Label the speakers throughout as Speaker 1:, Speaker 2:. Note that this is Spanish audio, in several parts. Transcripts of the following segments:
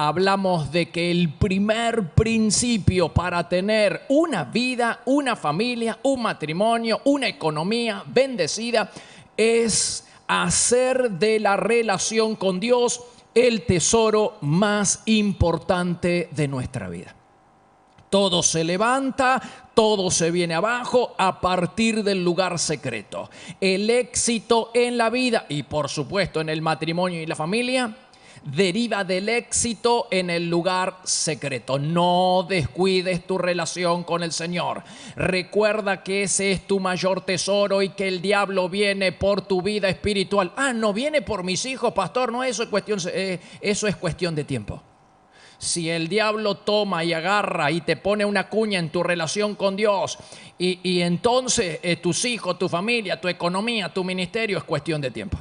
Speaker 1: hablamos de que el primer principio para tener una vida, una familia, un matrimonio, una economía bendecida es hacer de la relación con Dios el tesoro más importante de nuestra vida. Todo se levanta, todo se viene abajo a partir del lugar secreto. El éxito en la vida y por supuesto en el matrimonio y la familia deriva del éxito en el lugar secreto. No descuides tu relación con el Señor. Recuerda que ese es tu mayor tesoro y que el diablo viene por tu vida espiritual. No viene por mis hijos, pastor. No, eso es cuestión de tiempo. Si el diablo toma y agarra y te pone una cuña en tu relación con Dios y entonces tus hijos, tu familia, tu economía, tu ministerio, es cuestión de tiempo.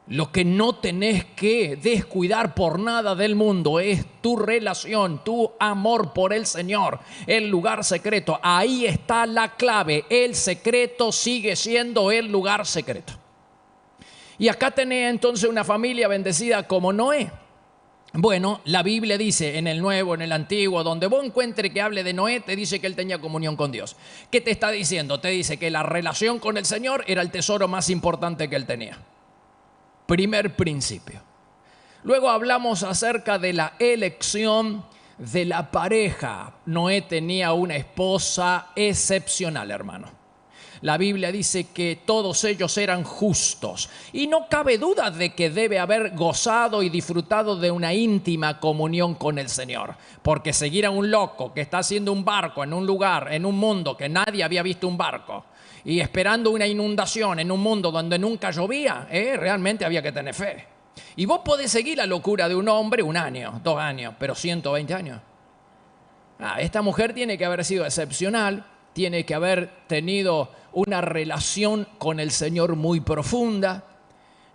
Speaker 1: Lo que no tenés que descuidar por nada del mundo es tu relación, tu amor por el Señor, el lugar secreto. Ahí está la clave. El secreto sigue siendo el lugar secreto. Y acá tenés entonces una familia bendecida como Noé. Bueno, la Biblia dice en el Nuevo, en el Antiguo, donde vos encuentres que hable de Noé, te dice que él tenía comunión con Dios. ¿Qué te está diciendo? Te dice que la relación con el Señor era el tesoro más importante que él tenía. Primer principio. Luego hablamos acerca de la elección de la pareja. Noé tenía una esposa excepcional, hermano. La Biblia dice que todos ellos eran justos y no cabe duda de que debe haber gozado y disfrutado de una íntima comunión con el Señor, porque seguir a un loco que está haciendo un barco en un lugar, en un mundo que nadie había visto un barco y esperando una inundación en un mundo donde nunca llovía, realmente había que tener fe. Y vos podés seguir la locura de un hombre 1 año, 2 años, pero 120 años. Esta mujer tiene que haber sido excepcional, tiene que haber tenido una relación con el Señor muy profunda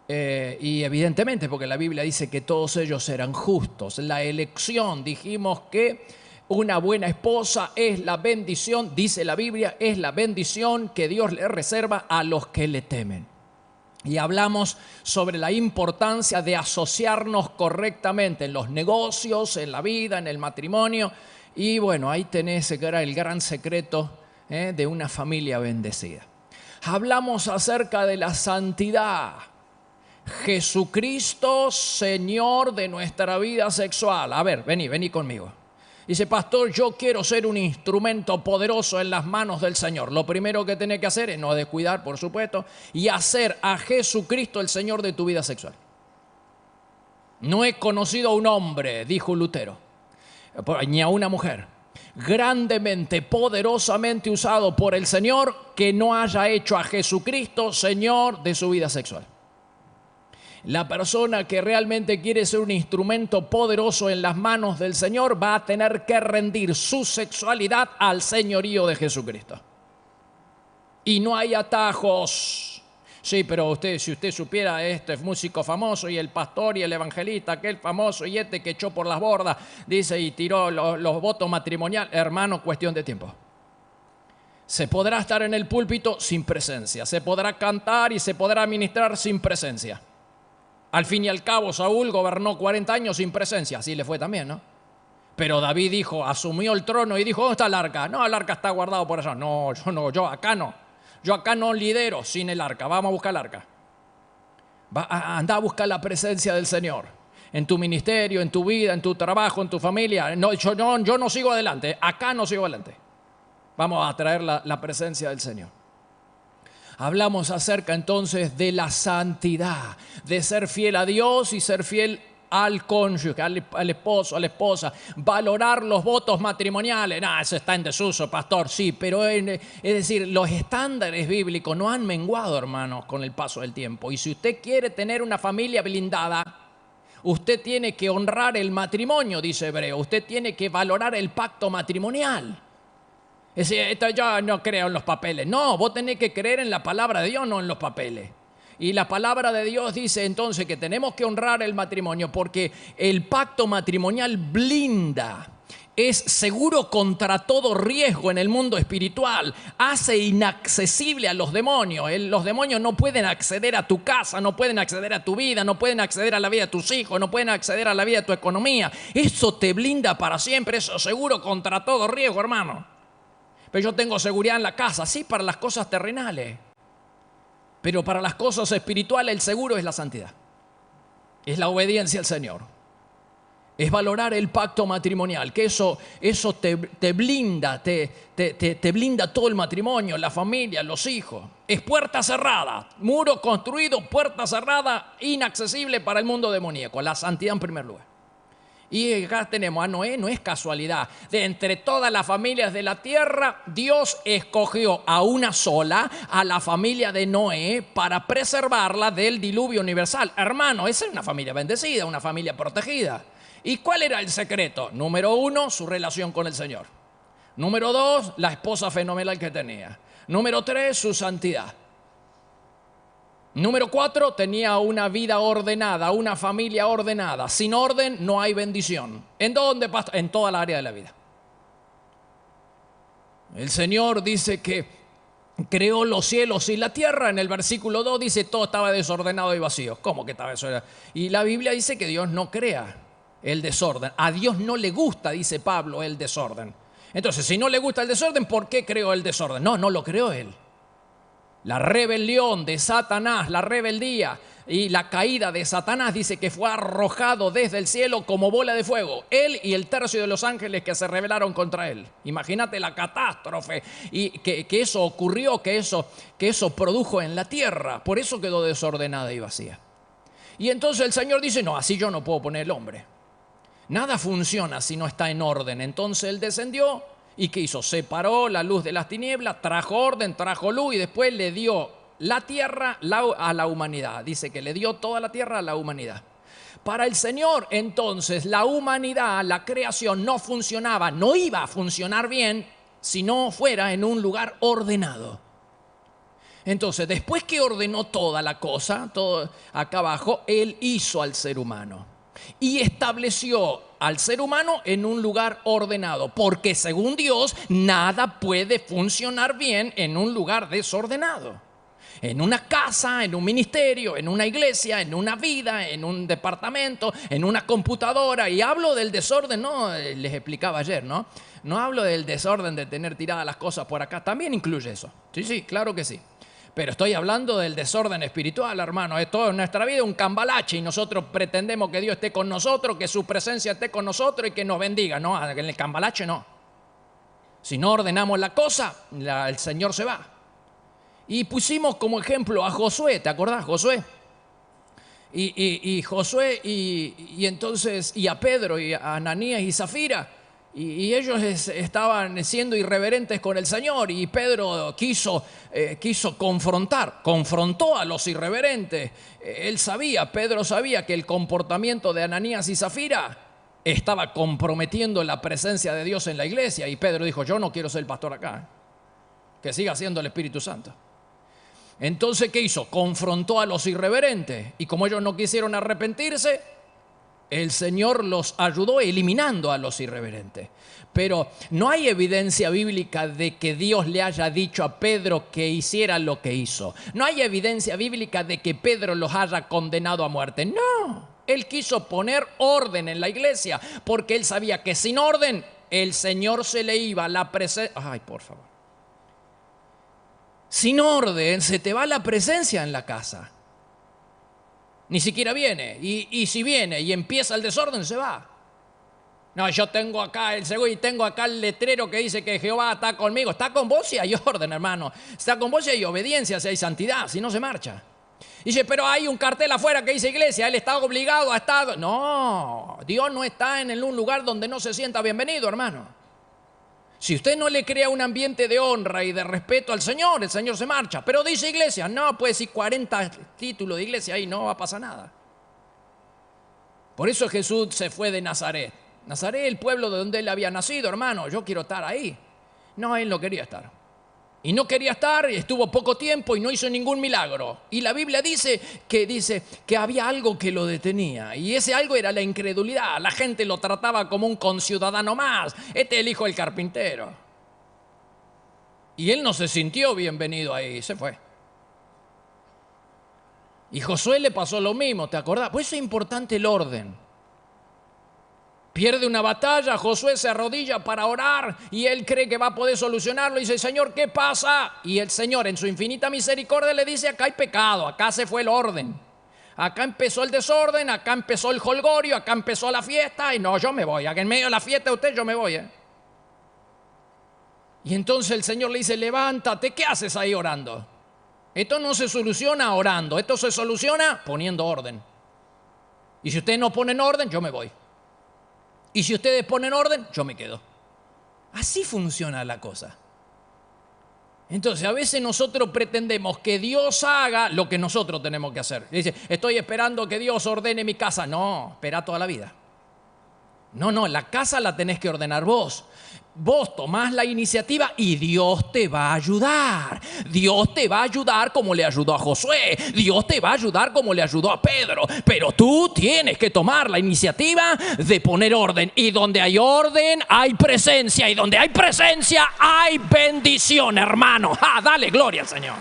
Speaker 1: y evidentemente porque la Biblia dice que todos ellos eran justos. La elección, dijimos que una buena esposa es la bendición, dice la Biblia, es la bendición que Dios le reserva a los que le temen. Y hablamos sobre la importancia de asociarnos correctamente en los negocios, en la vida, en el matrimonio. Y bueno, ahí tenés el gran secreto de una familia bendecida. Hablamos acerca de la santidad. Jesucristo, Señor de nuestra vida sexual. A ver, vení conmigo. Dice, pastor, yo quiero ser un instrumento poderoso en las manos del Señor. Lo primero que tenés que hacer es no descuidar, por supuesto, y hacer a Jesucristo el Señor de tu vida sexual. No he conocido a un hombre, dijo Lutero, ni a una mujer, grandemente, poderosamente usado por el Señor, que no haya hecho a Jesucristo Señor de su vida sexual. La persona que realmente quiere ser un instrumento poderoso en las manos del Señor va a tener que rendir su sexualidad al señorío de Jesucristo. Y no hay atajos. Sí, pero si usted supiera, este músico famoso y el pastor y el evangelista, aquel famoso y este que echó por las bordas, dice, y tiró los votos matrimoniales. Hermano, cuestión de tiempo. Se podrá estar en el púlpito sin presencia. Se podrá cantar y se podrá ministrar sin presencia. Al fin y al cabo, Saúl gobernó 40 años sin presencia. Así le fue también, ¿no? Pero David asumió el trono y dijo, ¿dónde está el arca? No, el arca está guardado por allá. No, yo acá no. Yo acá no lidero sin el arca. Vamos a buscar el arca. Anda a buscar la presencia del Señor. En tu ministerio, en tu vida, en tu trabajo, en tu familia. No, yo no sigo adelante. Acá no sigo adelante. Vamos a traer la presencia del Señor. Hablamos acerca entonces de la santidad, de ser fiel a Dios y ser fiel al cónyuge, al esposo, a la esposa. Valorar los votos matrimoniales. Eso está en desuso, pastor. Sí, pero es decir, los estándares bíblicos no han menguado, hermanos, con el paso del tiempo. Y si usted quiere tener una familia blindada, usted tiene que honrar el matrimonio, dice Hebreo. Usted tiene que valorar el pacto matrimonial. Es decir, yo no creo en los papeles. No, vos tenés que creer en la palabra de Dios, no en los papeles. Y la palabra de Dios dice entonces que tenemos que honrar el matrimonio porque el pacto matrimonial blinda es seguro contra todo riesgo en el mundo espiritual, hace inaccesible a los demonios. Los demonios no pueden acceder a tu casa, no pueden acceder a tu vida, no pueden acceder a la vida de tus hijos, no pueden acceder a la vida de tu economía. Eso te blinda para siempre, eso es seguro contra todo riesgo, hermano. Pero yo tengo seguridad en la casa, sí, para las cosas terrenales, pero para las cosas espirituales el seguro es la santidad, es la obediencia al Señor. Es valorar el pacto matrimonial, que eso te blinda, te blinda todo el matrimonio, la familia, los hijos. Es puerta cerrada, muro construido, puerta cerrada, inaccesible para el mundo demoníaco. La santidad en primer lugar. Y acá tenemos a Noé, no es casualidad. De entre todas las familias de la tierra, Dios escogió a una sola, a la familia de Noé, para preservarla del diluvio universal. Hermano, esa es una familia bendecida, una familia protegida. ¿Y cuál era el secreto? Número 1, su relación con el Señor. Número 2, la esposa fenomenal que tenía. Número 3, su santidad. Número 4, tenía una vida ordenada, una familia ordenada. Sin orden no hay bendición. ¿En dónde, pastor? En toda la área de la vida. El Señor dice que creó los cielos y la tierra. En el versículo 2 dice todo estaba desordenado y vacío. ¿Cómo que estaba desordenado? Y la Biblia dice que Dios no crea el desorden. A Dios no le gusta, dice Pablo, el desorden. Entonces, si no le gusta el desorden, ¿por qué creó el desorden? No lo creó Él. La rebelión de Satanás, la rebeldía y la caída de Satanás dice que fue arrojado desde el cielo como bola de fuego. Él y el tercio de los ángeles que se rebelaron contra él. Imagínate la catástrofe y que eso ocurrió, que eso produjo en la tierra. Por eso quedó desordenada y vacía. Y entonces el Señor dice, no, así yo no puedo poner el hombre. Nada funciona si no está en orden. Entonces Él descendió y ¿qué hizo? Separó la luz de las tinieblas, trajo orden, trajo luz y después le dio la tierra a la humanidad. Dice que le dio toda la tierra a la humanidad. Para el Señor, entonces, la humanidad, la creación no funcionaba, no iba a funcionar bien si no fuera en un lugar ordenado. Entonces, después que ordenó toda la cosa, todo acá abajo, Él hizo al ser humano. Y estableció al ser humano en un lugar ordenado, porque según Dios nada puede funcionar bien en un lugar desordenado. En una casa, en un ministerio, en una iglesia, en una vida, en un departamento, en una computadora. Y hablo del desorden, no les explicaba ayer, ¿no? No hablo del desorden de tener tiradas las cosas por acá, también incluye eso. Sí, claro que sí. Pero estoy hablando del desorden espiritual, hermano. Es todo en nuestra vida un cambalache y nosotros pretendemos que Dios esté con nosotros, que su presencia esté con nosotros y que nos bendiga. No, en el cambalache no. Si no ordenamos la cosa, el Señor se va. Y pusimos como ejemplo a Josué, ¿te acordás, Josué? Y Josué y entonces y a Pedro y a Ananías y Zafira. Y ellos estaban siendo irreverentes con el Señor y Pedro quiso confrontó a los irreverentes. Pedro sabía que el comportamiento de Ananías y Zafira estaba comprometiendo la presencia de Dios en la iglesia. Y Pedro dijo, yo no quiero ser el pastor acá, que siga siendo el Espíritu Santo. Entonces, ¿qué hizo? Confrontó a los irreverentes y como ellos no quisieron arrepentirse, el Señor los ayudó eliminando a los irreverentes. Pero no hay evidencia bíblica de que Dios le haya dicho a Pedro que hiciera lo que hizo. No hay evidencia bíblica de que Pedro los haya condenado a muerte. No, él quiso poner orden en la iglesia porque él sabía que sin orden el Señor se le iba la presencia. Ay, por favor. Sin orden se te va la presencia en la casa. Ni siquiera viene. Y si viene y empieza el desorden, se va. No, yo tengo acá el seguro y tengo acá el letrero que dice que Jehová está conmigo. Está con vos si hay orden, hermano. Está con vos si hay obediencia, si hay santidad, si no se marcha. Dice, pero hay un cartel afuera que dice iglesia, él está obligado a estar. No, Dios no está en un lugar donde no se sienta bienvenido, hermano. Si usted no le crea un ambiente de honra y de respeto al Señor, el Señor se marcha. Pero dice iglesia, no, puede decir 40 títulos de iglesia ahí, no va a pasar nada. Por eso Jesús se fue de Nazaret. Nazaret, el pueblo de donde él había nacido, hermano, yo quiero estar ahí. No, él no quería estar. Y no quería estar, y estuvo poco tiempo y no hizo ningún milagro. Y la Biblia dice que había algo que lo detenía. Y ese algo era la incredulidad. La gente lo trataba como un conciudadano más. Este es el hijo del carpintero. Y él no se sintió bienvenido ahí, se fue. Y Josué le pasó lo mismo, ¿te acordás? Por eso es importante el orden. Pierde una batalla, Josué se arrodilla para orar y él cree que va a poder solucionarlo y dice, Señor, ¿qué pasa? Y el Señor en su infinita misericordia le dice, acá hay pecado, acá se fue el orden. Acá empezó el desorden, acá empezó el jolgorio, acá empezó la fiesta y no, yo me voy. Acá en medio de la fiesta usted, yo me voy. Y entonces el Señor le dice, levántate, ¿qué haces ahí orando? Esto no se soluciona orando, esto se soluciona poniendo orden. Y si ustedes no ponen orden, yo me voy. Y si ustedes ponen orden, yo me quedo. Así funciona la cosa. Entonces, a veces nosotros pretendemos que Dios haga lo que nosotros tenemos que hacer. Dice, estoy esperando que Dios ordene mi casa. No, espera toda la vida. No, la casa la tenés que ordenar vos. Vos tomás la iniciativa y Dios te va a ayudar. Dios te va a ayudar como le ayudó a Josué. Dios te va a ayudar como le ayudó a Pedro. Pero tú tienes que tomar la iniciativa de poner orden. Y donde hay orden, hay presencia. Y donde hay presencia, hay bendición, hermano. Dale gloria al Señor.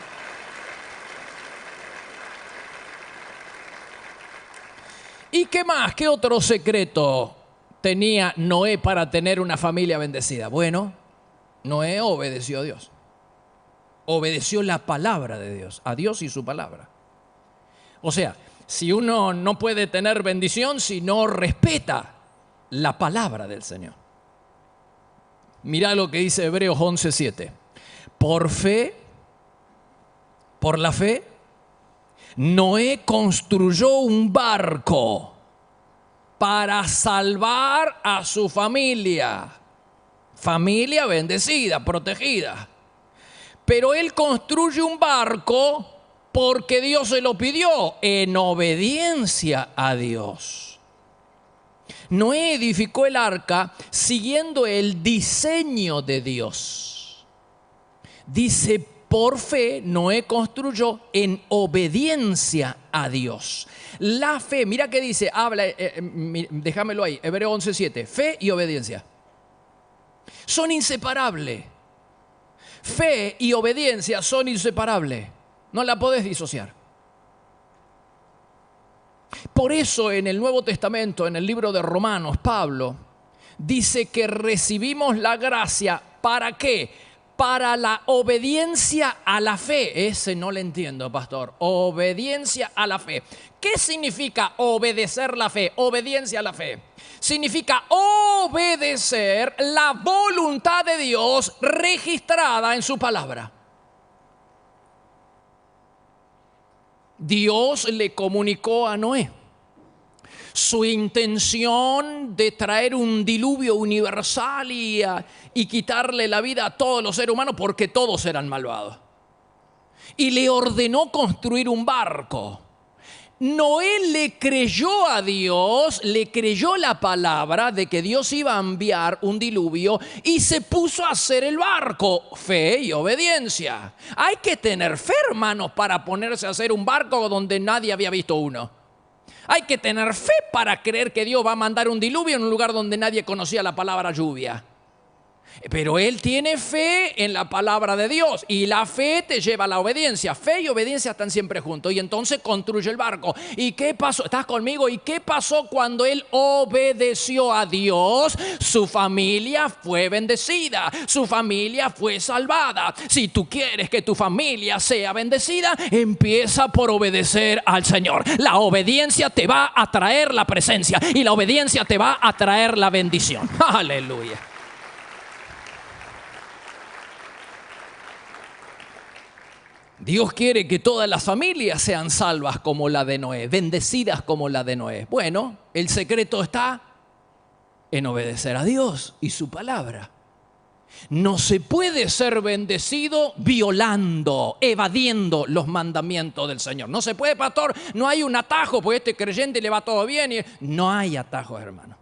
Speaker 1: ¿Y qué más? ¿Qué otro secreto tenía Noé para tener una familia bendecida? Bueno, Noé obedeció a Dios. Obedeció la palabra de Dios, a Dios y su palabra. O sea, si uno no puede tener bendición si no respeta la palabra del Señor. Mirá lo que dice Hebreos 11:7. Por la fe, Noé construyó un barco para salvar a su familia. Familia bendecida, protegida. Pero él construye un barco porque Dios se lo pidió, en obediencia a Dios. Noé edificó el arca siguiendo el diseño de Dios. Dice, por fe, Noé construyó en obediencia a Dios. La fe, mira qué dice, habla, déjamelo ahí, Hebreos 11:7. Fe y obediencia son inseparables. Fe y obediencia son inseparables. No la podés disociar. Por eso en el Nuevo Testamento, en el libro de Romanos, Pablo dice que recibimos la gracia. ¿Para qué? Para la obediencia a la fe. Ese no lo entiendo, pastor. Obediencia a la fe. ¿Qué significa obedecer la fe? Obediencia a la fe. Significa obedecer la voluntad de Dios registrada en su palabra. Dios le comunicó a Noé su intención de traer un diluvio universal y quitarle la vida a todos los seres humanos porque todos eran malvados. Y le ordenó construir un barco. Noé le creyó a Dios, le creyó la palabra de que Dios iba a enviar un diluvio y se puso a hacer el barco. Fe y obediencia. Hay que tener fe, hermanos, para ponerse a hacer un barco donde nadie había visto uno. Hay que tener fe para creer que Dios va a mandar un diluvio en un lugar donde nadie conocía la palabra lluvia. Pero él tiene fe en la palabra de Dios y la fe te lleva a la obediencia. Fe y obediencia están siempre juntos y entonces construye el barco. ¿Y qué pasó? ¿Estás conmigo? ¿Y qué pasó cuando él obedeció a Dios? Su familia fue bendecida, su familia fue salvada. Si tú quieres que tu familia sea bendecida, empieza por obedecer al Señor. La obediencia te va a traer la presencia y la obediencia te va a traer la bendición. Aleluya. Dios quiere que todas las familias sean salvas como la de Noé, bendecidas como la de Noé. Bueno, el secreto está en obedecer a Dios y su palabra. No se puede ser bendecido violando, evadiendo los mandamientos del Señor. No se puede, pastor, no hay un atajo, porque este creyente le va todo bien. No hay atajos, hermano.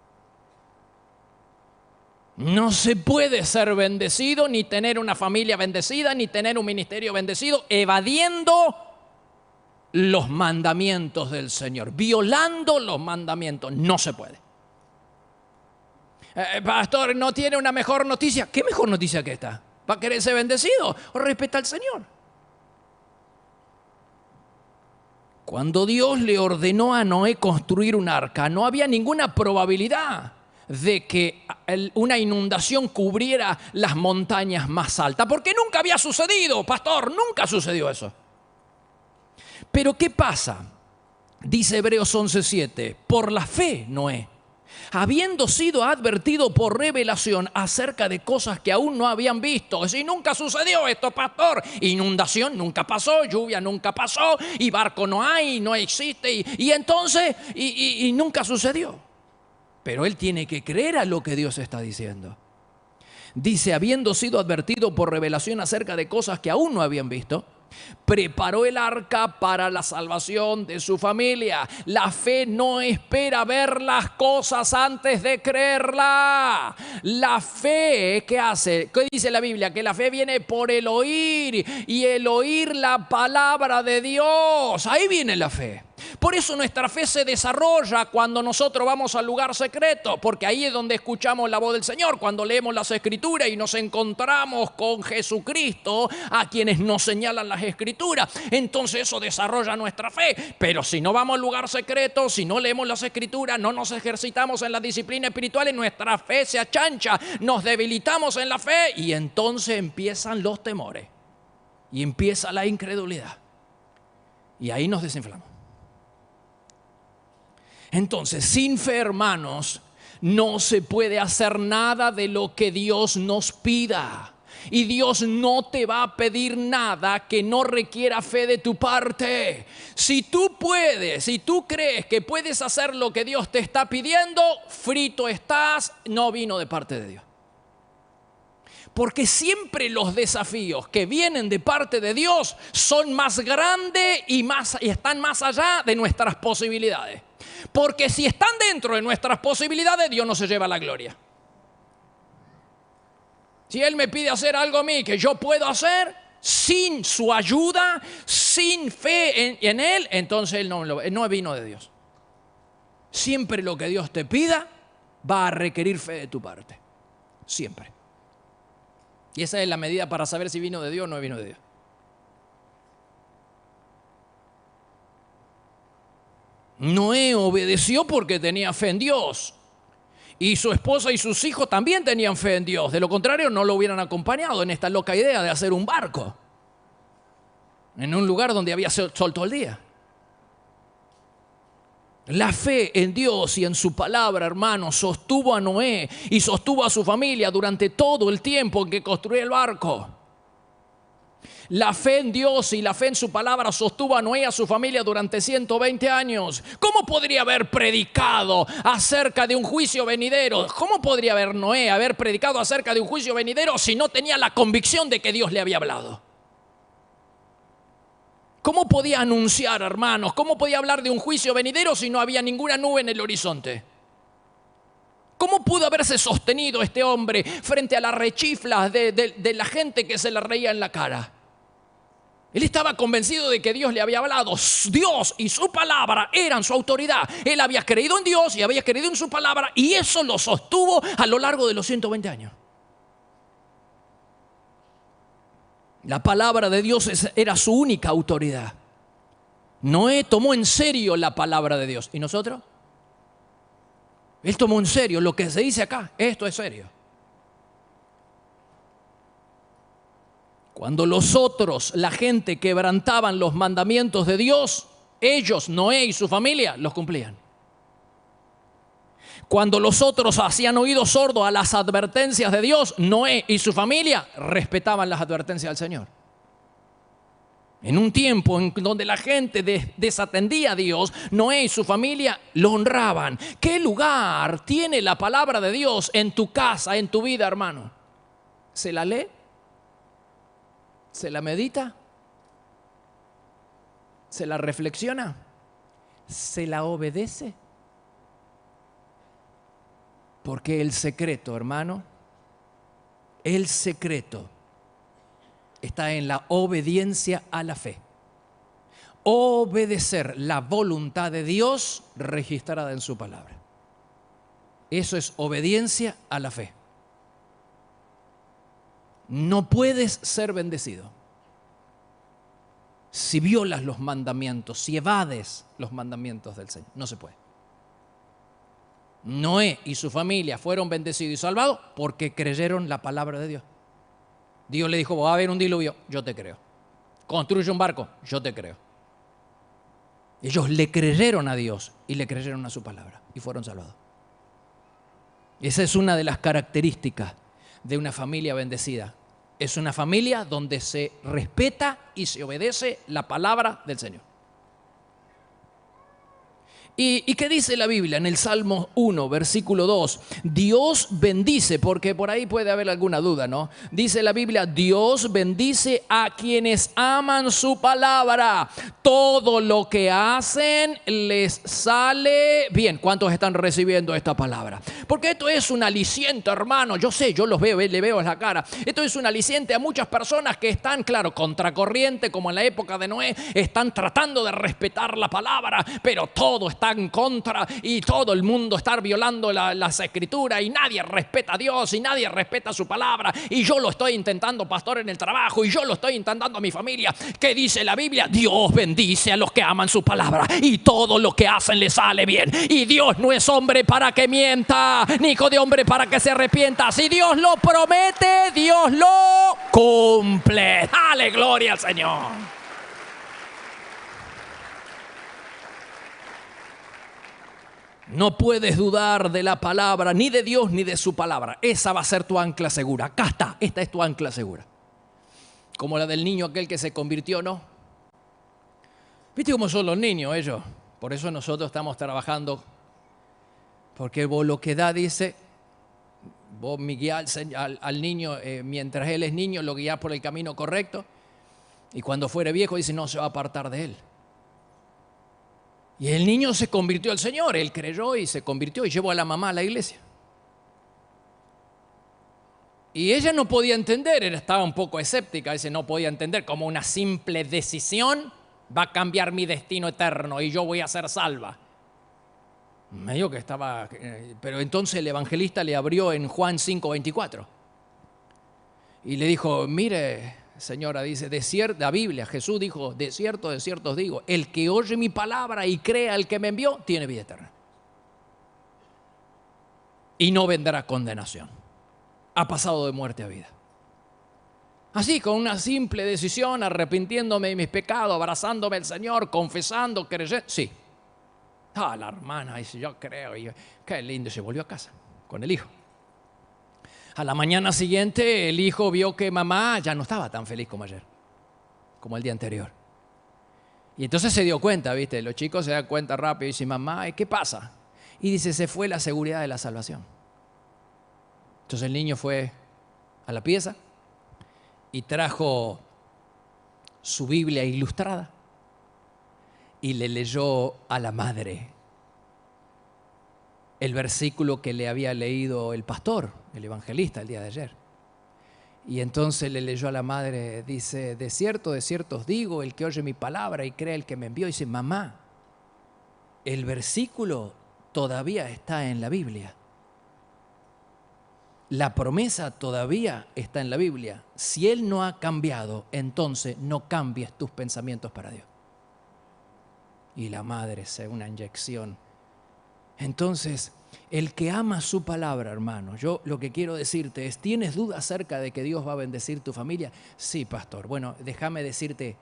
Speaker 1: No se puede ser bendecido, ni tener una familia bendecida, ni tener un ministerio bendecido, evadiendo los mandamientos del Señor, violando los mandamientos. No se puede. Pastor, ¿no tiene una mejor noticia? ¿Qué mejor noticia que esta? ¿Va a querer ser bendecido o respeta al Señor? Cuando Dios le ordenó a Noé construir un arca, no había ninguna probabilidad de que una inundación cubriera las montañas más altas, porque nunca había sucedido, pastor, nunca sucedió eso. Pero ¿qué pasa? Dice Hebreos 11:7, por la fe Noé, habiendo sido advertido por revelación acerca de cosas que aún no habían visto. Si nunca sucedió esto, pastor, inundación nunca pasó, lluvia nunca pasó, y barco no hay, no existe, y entonces nunca sucedió. Pero él tiene que creer a lo que Dios está diciendo. Dice, habiendo sido advertido por revelación acerca de cosas que aún no habían visto, preparó el arca para la salvación de su familia. La fe no espera ver las cosas antes de creerla. La fe, ¿qué hace? ¿Qué dice la Biblia? Que la fe viene por el oír, y el oír la palabra de Dios. Ahí viene la fe. Por eso nuestra fe se desarrolla cuando nosotros vamos al lugar secreto, porque ahí es donde escuchamos la voz del Señor, cuando leemos las Escrituras y nos encontramos con Jesucristo, a quienes nos señalan las Escrituras. Entonces eso desarrolla nuestra fe. Pero si no vamos al lugar secreto, si no leemos las Escrituras, no nos ejercitamos en las disciplinas espirituales, nuestra fe se achancha, nos debilitamos en la fe, y entonces empiezan los temores y empieza la incredulidad, y ahí nos desinflamos. Entonces, sin fe, hermanos, no se puede hacer nada de lo que Dios nos pida. Y Dios no te va a pedir nada que no requiera fe de tu parte. Si tú puedes, si tú crees que puedes hacer lo que Dios te está pidiendo, frito estás, no vino de parte de Dios. Porque siempre los desafíos que vienen de parte de Dios son más grandes y están más allá de nuestras posibilidades. Porque si están dentro de nuestras posibilidades, Dios no se lleva la gloria. Si Él me pide hacer algo a mí que yo puedo hacer sin su ayuda, sin fe en Él, entonces Él no vino de Dios. Siempre lo que Dios te pida va a requerir fe de tu parte. Siempre. Y esa es la medida para saber si vino de Dios o no vino de Dios. Noé obedeció porque tenía fe en Dios. Y su esposa y sus hijos también tenían fe en Dios. De lo contrario, no lo hubieran acompañado en esta loca idea de hacer un barco en un lugar donde había sol todo el día. La fe en Dios y en su palabra, hermanos, sostuvo a Noé y sostuvo a su familia durante todo el tiempo en que construía el barco. La fe en Dios y la fe en su palabra sostuvo a Noé y a su familia durante 120 años. ¿Cómo podría haber predicado acerca de un juicio venidero? ¿Cómo podría haber predicado acerca de un juicio venidero si no tenía la convicción de que Dios le había hablado? ¿Cómo podía anunciar, hermanos? ¿Cómo podía hablar de un juicio venidero si no había ninguna nube en el horizonte? ¿Cómo pudo haberse sostenido este hombre frente a las rechiflas de la gente que se le reía en la cara? Él estaba convencido de que Dios le había hablado. Dios y su palabra eran su autoridad. Él había creído en Dios y había creído en su palabra, y eso lo sostuvo a lo largo de los 120 años. La palabra de Dios era su única autoridad. Noé tomó en serio la palabra de Dios. ¿Y nosotros? Él tomó en serio lo que se dice acá. Esto es serio. Cuando los otros, la gente, quebrantaban los mandamientos de Dios, ellos, Noé y su familia, los cumplían. Cuando los otros hacían oído sordo a las advertencias de Dios, Noé y su familia respetaban las advertencias del Señor. En un tiempo en donde la gente desatendía a Dios, Noé y su familia lo honraban. ¿Qué lugar tiene la palabra de Dios en tu casa, en tu vida, hermano? ¿Se la lee? ¿Se la medita? ¿Se la reflexiona? ¿Se la obedece? Porque el secreto, hermano, El secreto está en la obediencia a la fe. Obedecer la voluntad de Dios registrada en su palabra. Eso es obediencia a la fe. No puedes ser bendecido si violas los mandamientos, si evades los mandamientos del Señor. No se puede. Noé y su familia fueron bendecidos y salvados porque creyeron la palabra de Dios. Dios le dijo, va a haber un diluvio, yo te creo. Construye un barco, yo te creo. Ellos le creyeron a Dios y le creyeron a su palabra y fueron salvados. Esa es una de las características de una familia bendecida. Es una familia donde se respeta y se obedece la palabra del Señor. ¿Y qué dice la Biblia en el Salmo 1, versículo 2? Dios bendice, porque por ahí puede haber alguna duda, ¿no? Dice la Biblia, Dios bendice a quienes aman su palabra. Todo lo que hacen les sale bien. ¿Cuántos están recibiendo esta palabra? Porque esto es un aliciente, hermano. Yo sé, yo los veo, le veo en la cara. Esto es un aliciente a muchas personas que están, claro, contracorriente, como en la época de Noé. Están tratando de respetar la palabra, pero todo está en contra y todo el mundo está violando las escrituras y nadie respeta a Dios y nadie respeta su palabra. Y yo lo estoy intentando, pastor, en el trabajo, y yo lo estoy intentando a mi familia. ¿Qué dice la Biblia? Dios bendice a los que aman su palabra y todo lo que hacen le sale bien. Y Dios no es hombre para que mienta, ni hijo de hombre para que se arrepienta. Si Dios lo promete, Dios lo cumple. Dale gloria al Señor. No puedes dudar de la palabra, ni de Dios, ni de su palabra. Esa va a ser tu ancla segura. Acá está, esta es tu ancla segura. Como la del niño aquel que se convirtió, ¿no? ¿Viste cómo son los niños ellos? Por eso nosotros estamos trabajando. Porque vos lo que da, dice, vos me guías al niño, mientras él es niño, lo guías por el camino correcto. Y cuando fuere viejo, dice, no se va a apartar de él. Y el niño se convirtió al Señor, él creyó y se convirtió y llevó a la mamá a la iglesia. Y ella no podía entender, estaba un poco escéptica, dice, no podía entender cómo una simple decisión va a cambiar mi destino eterno y yo voy a ser salva. Medio que estaba, pero entonces el evangelista le abrió en Juan 5:24 y le dijo, mire, señora, dice, de cierto, la Biblia, Jesús dijo, de cierto os digo, el que oye mi palabra y crea al que me envió, tiene vida eterna. Y no vendrá condenación. Ha pasado de muerte a vida. Así, con una simple decisión, arrepintiéndome de mis pecados, abrazándome al Señor, confesando, creyendo, sí. La hermana dice, yo creo, y qué lindo, se volvió a casa con el hijo. A la mañana siguiente el hijo vio que mamá ya no estaba tan feliz como ayer, como el día anterior. Y entonces se dio cuenta, ¿viste? Los chicos se dan cuenta rápido y dicen, mamá, ¿qué pasa? Y dice, se fue la seguridad de la salvación. Entonces el niño fue a la pieza y trajo su Biblia ilustrada y le leyó a la madre el versículo que le había leído el pastor, el evangelista, el día de ayer. Y entonces le leyó a la madre, dice, de cierto os digo, el que oye mi palabra y cree el que me envió. Dice, mamá, el versículo todavía está en la Biblia. La promesa todavía está en la Biblia. Si Él no ha cambiado, entonces no cambies tus pensamientos para Dios. Y la madre se da una inyección. Entonces, el que ama su palabra, hermano, yo lo que quiero decirte es, ¿tienes duda acerca de que Dios va a bendecir tu familia? Sí, pastor. Bueno, déjame decirte,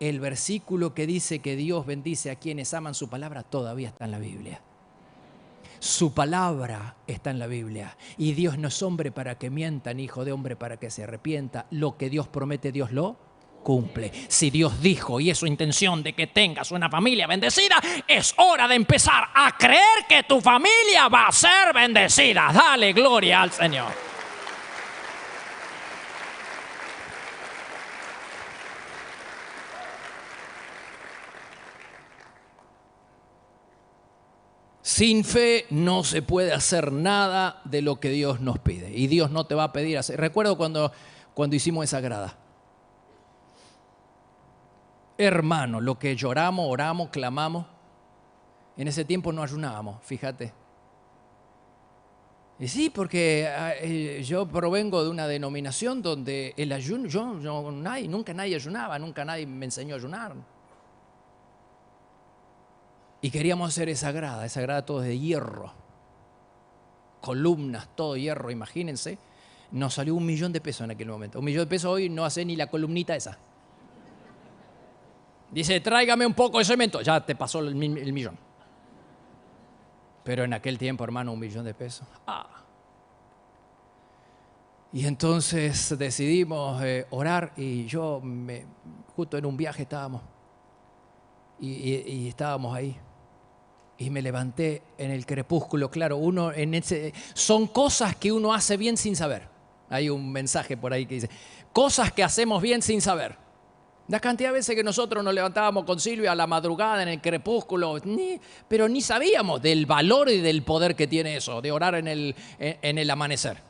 Speaker 1: el versículo que dice que Dios bendice a quienes aman su palabra todavía está en la Biblia. Su palabra está en la Biblia. Y Dios no es hombre para que mienta, ni hijo de hombre para que se arrepienta. Lo que Dios promete, Dios lo cumple. Si Dios dijo y es su intención de que tengas una familia bendecida, es hora de empezar a creer que tu familia va a ser bendecida. Dale gloria al Señor. Sin fe no se puede hacer nada de lo que Dios nos pide. Y Dios no te va a pedir hacer. Recuerdo cuando hicimos esa grada. Hermano, lo que lloramos, oramos, clamamos. En ese tiempo no ayunábamos, fíjate. Y sí, porque yo provengo de una denominación donde el ayuno, nunca nadie ayunaba, nunca nadie me enseñó a ayunar. Y queríamos hacer esa grada todo de hierro, columnas, todo hierro, imagínense. Nos salió $1.000.000 en aquel momento. $1.000.000 hoy no hace ni la columnita esa. Dice, tráigame un poco de cemento. Ya te pasó el millón. Pero en aquel tiempo, hermano, $1.000.000. Y entonces decidimos orar y justo en un viaje estábamos. Y estábamos ahí. Y me levanté en el crepúsculo. Claro, son cosas que uno hace bien sin saber. Hay un mensaje por ahí que dice, cosas que hacemos bien sin saber. La cantidad de veces que nosotros nos levantábamos con Silvia a la madrugada en el crepúsculo, pero ni sabíamos del valor y del poder que tiene eso, de orar en el amanecer.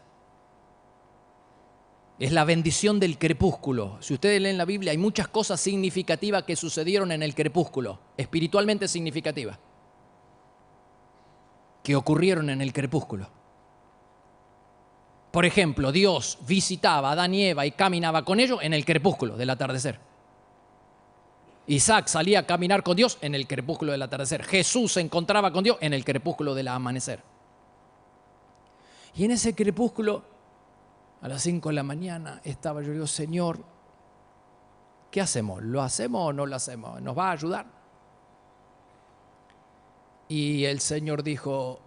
Speaker 1: Es la bendición del crepúsculo. Si ustedes leen la Biblia, hay muchas cosas significativas que sucedieron en el crepúsculo, espiritualmente significativas, que ocurrieron en el crepúsculo. Por ejemplo, Dios visitaba a Adán y Eva y caminaba con ellos en el crepúsculo del atardecer. Isaac salía a caminar con Dios en el crepúsculo del atardecer. Jesús se encontraba con Dios en el crepúsculo del amanecer. Y en ese crepúsculo, a las 5 de la mañana, estaba yo, digo, Señor, ¿qué hacemos? ¿Lo hacemos o no lo hacemos? ¿Nos va a ayudar? Y el Señor dijo,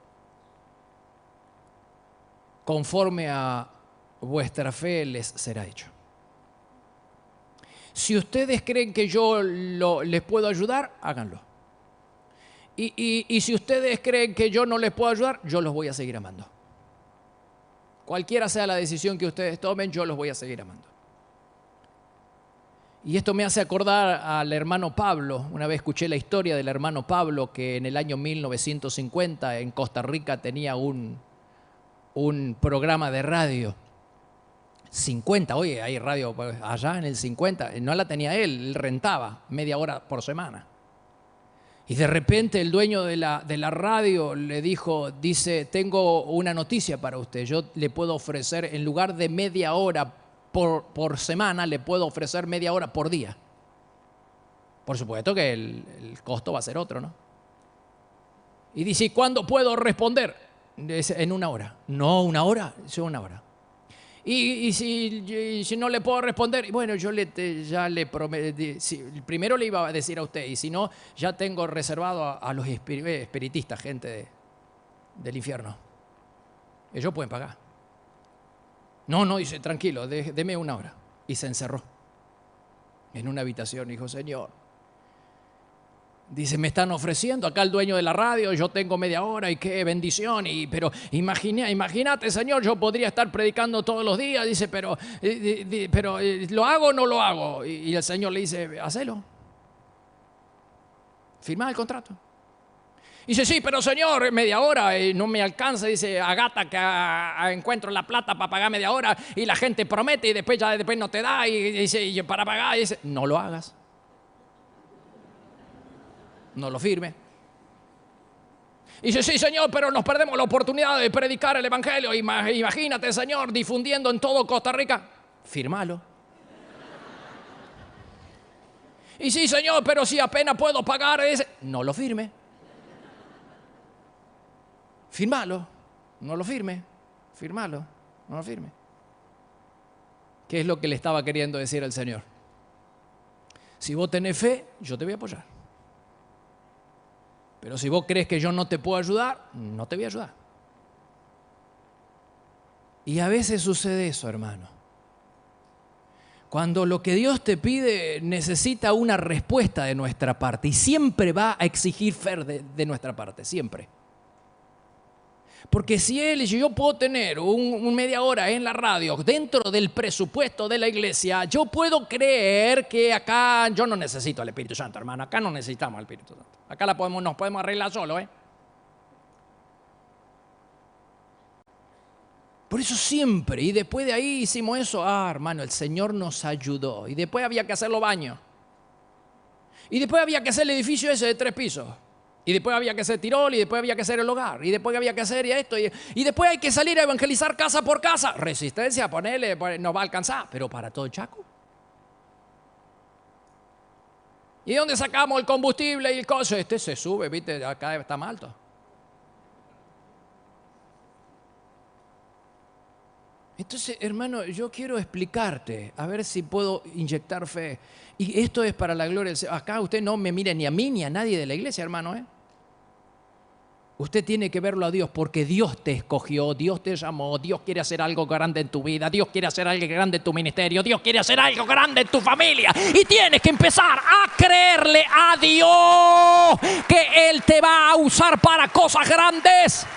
Speaker 1: conforme a vuestra fe les será hecho. Si ustedes creen que yo les puedo ayudar, háganlo. Y si ustedes creen que yo no les puedo ayudar, yo los voy a seguir amando. Cualquiera sea la decisión que ustedes tomen, yo los voy a seguir amando. Y esto me hace acordar al hermano Pablo. Una vez escuché la historia del hermano Pablo que en el año 1950 en Costa Rica tenía un programa de radio. 50, oye, hay radio allá en el 50. No la tenía él rentaba media hora por semana. Y de repente el dueño de la radio le dice, tengo una noticia para usted. Yo le puedo ofrecer, en lugar de media hora por semana, le puedo ofrecer media hora por día. Por supuesto que el costo va a ser otro, ¿no? Y dice, ¿cuándo puedo responder? Dice, en una hora. No, una hora, sí, una hora. Y si no le puedo responder, bueno, yo ya le prometí, primero le iba a decir a usted, y si no, ya tengo reservado a los espiritistas, gente del infierno. Ellos pueden pagar. No, dice, tranquilo, deme una hora. Y se encerró en una habitación. Dijo, Señor, dice, me están ofreciendo acá el dueño de la radio, yo tengo media hora y qué bendición. Pero imagínate, Señor, yo podría estar predicando todos los días. Dice, pero ¿lo hago o no lo hago? Y el Señor le dice, hacelo. Firma el contrato. Dice, sí, pero Señor, media hora no me alcanza. Dice, agata que encuentro la plata para pagar media hora y la gente promete y después no te da. Y dice, y para pagar, dice, no lo hagas. No lo firme. Dice, sí, Señor, pero nos perdemos la oportunidad de predicar el Evangelio. Imagínate, Señor, difundiendo en todo Costa Rica. Fírmalo. Y sí, Señor, pero si apenas puedo pagar, no lo firme. Fírmalo. No lo firme. Fírmalo. No lo firme. ¿Qué es lo que le estaba queriendo decir al Señor? Si vos tenés fe, yo te voy a apoyar. Pero si vos crees que yo no te puedo ayudar, no te voy a ayudar. Y a veces sucede eso, hermano. Cuando lo que Dios te pide necesita una respuesta de nuestra parte y siempre va a exigir fe de nuestra parte, siempre. Porque si yo puedo tener un media hora en la radio dentro del presupuesto de la iglesia, yo puedo creer que acá yo no necesito al Espíritu Santo, hermano. Acá no necesitamos al Espíritu Santo. Acá nos podemos arreglar solo, Por eso siempre, y después de ahí hicimos eso, hermano, el Señor nos ayudó. Y después había que hacer los baños. Y después había que hacer el edificio ese de 3 pisos. Y después había que hacer Tirol, y después había que hacer el hogar. Y después había que hacer esto. Y después hay que salir a evangelizar casa por casa. Resistencia, ponele, no va a alcanzar. Pero para todo el Chaco. ¿Y dónde sacamos el combustible y el coche? Este se sube, viste, acá está más alto. Entonces, hermano, yo quiero explicarte, a ver si puedo inyectar fe. Y esto es para la gloria del Señor. Acá usted no me mire ni a mí ni a nadie de la iglesia, hermano. Usted tiene que verlo a Dios porque Dios te escogió, Dios te llamó, Dios quiere hacer algo grande en tu vida, Dios quiere hacer algo grande en tu ministerio, Dios quiere hacer algo grande en tu familia. Y tienes que empezar a creerle a Dios que Él te va a usar para cosas grandes.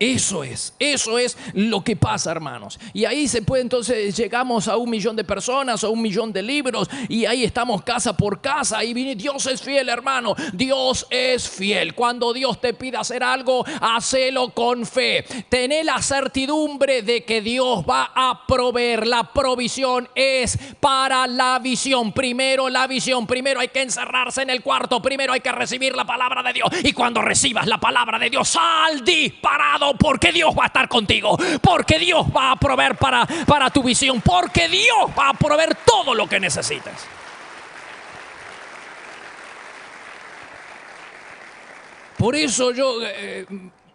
Speaker 1: Eso es lo que pasa, hermanos. Y ahí se puede, entonces llegamos a 1 millón de personas, a 1 millón de libros, y ahí estamos casa por casa. Y viene, Dios es fiel, hermano. Dios es fiel. Cuando Dios te pide hacer algo, hacelo con fe. Tené la certidumbre de que Dios va a proveer. La provisión es para la visión. Primero la visión. Primero hay que encerrarse en el cuarto. Primero hay que recibir la palabra de Dios. Y cuando recibas la palabra de Dios, sal disparado. Porque Dios va a estar contigo, porque Dios va a proveer para tu visión, porque Dios va a proveer todo lo que necesites. Por eso yo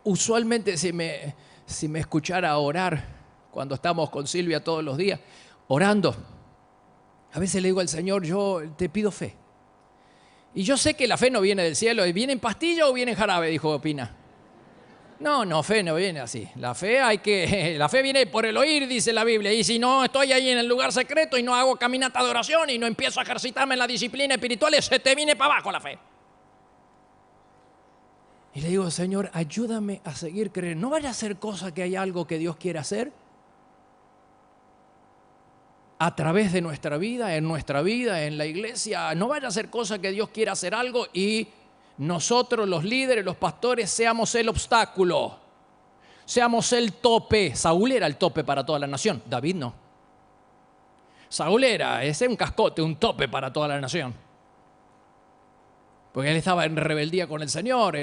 Speaker 1: usualmente si me escuchara orar, cuando estamos con Silvia todos los días, orando, a veces le digo al Señor, yo te pido fe. Y yo sé que la fe no viene del cielo, ¿viene en pastilla o viene en jarabe?, dijo Pina. No, fe no viene así. La fe viene por el oír, dice la Biblia. Y si no estoy ahí en el lugar secreto y no hago caminata de oración y no empiezo a ejercitarme en la disciplina espiritual, se te viene para abajo la fe. Y le digo, Señor, ayúdame a seguir creyendo. No vaya a ser cosa que hay algo que Dios quiera hacer a través de nuestra vida, en la iglesia. No vaya a ser cosa que Dios quiera hacer algo y nosotros, los líderes, los pastores, seamos el obstáculo, seamos el tope. Saúl era el tope para toda la nación, David no. Saúl era un cascote, un tope para toda la nación, porque él estaba en rebeldía con el Señor.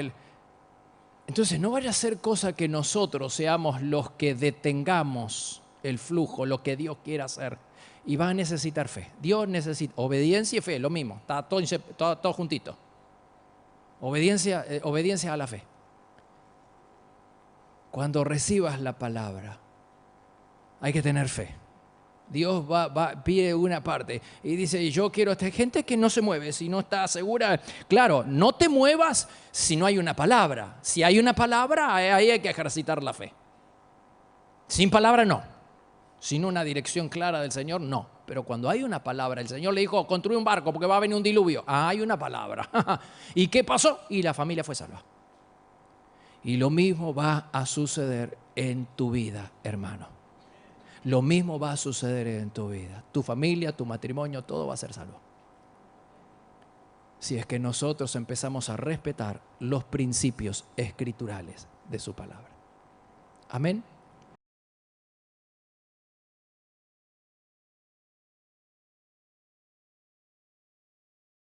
Speaker 1: Entonces no vaya a ser cosa que nosotros seamos los que detengamos el flujo, lo que Dios quiere hacer. Y va a necesitar fe. Dios necesita obediencia y fe, lo mismo, está todo juntito. Obediencia a la fe. Cuando recibas la palabra, hay que tener fe. Dios pide una parte y dice, yo quiero a esta gente que no se mueve, si no está segura. Claro, no te muevas si no hay una palabra. Si hay una palabra, ahí hay que ejercitar la fe. Sin palabra no. Sin una dirección clara del Señor, no. Pero cuando hay una palabra, el Señor le dijo, construye un barco porque va a venir un diluvio. Hay una palabra. ¿Y qué pasó? Y la familia fue salva. Y lo mismo va a suceder en tu vida, hermano. Lo mismo va a suceder en tu vida. Tu familia, tu matrimonio, todo va a ser salvo. Si es que nosotros empezamos a respetar los principios escriturales de su palabra. Amén.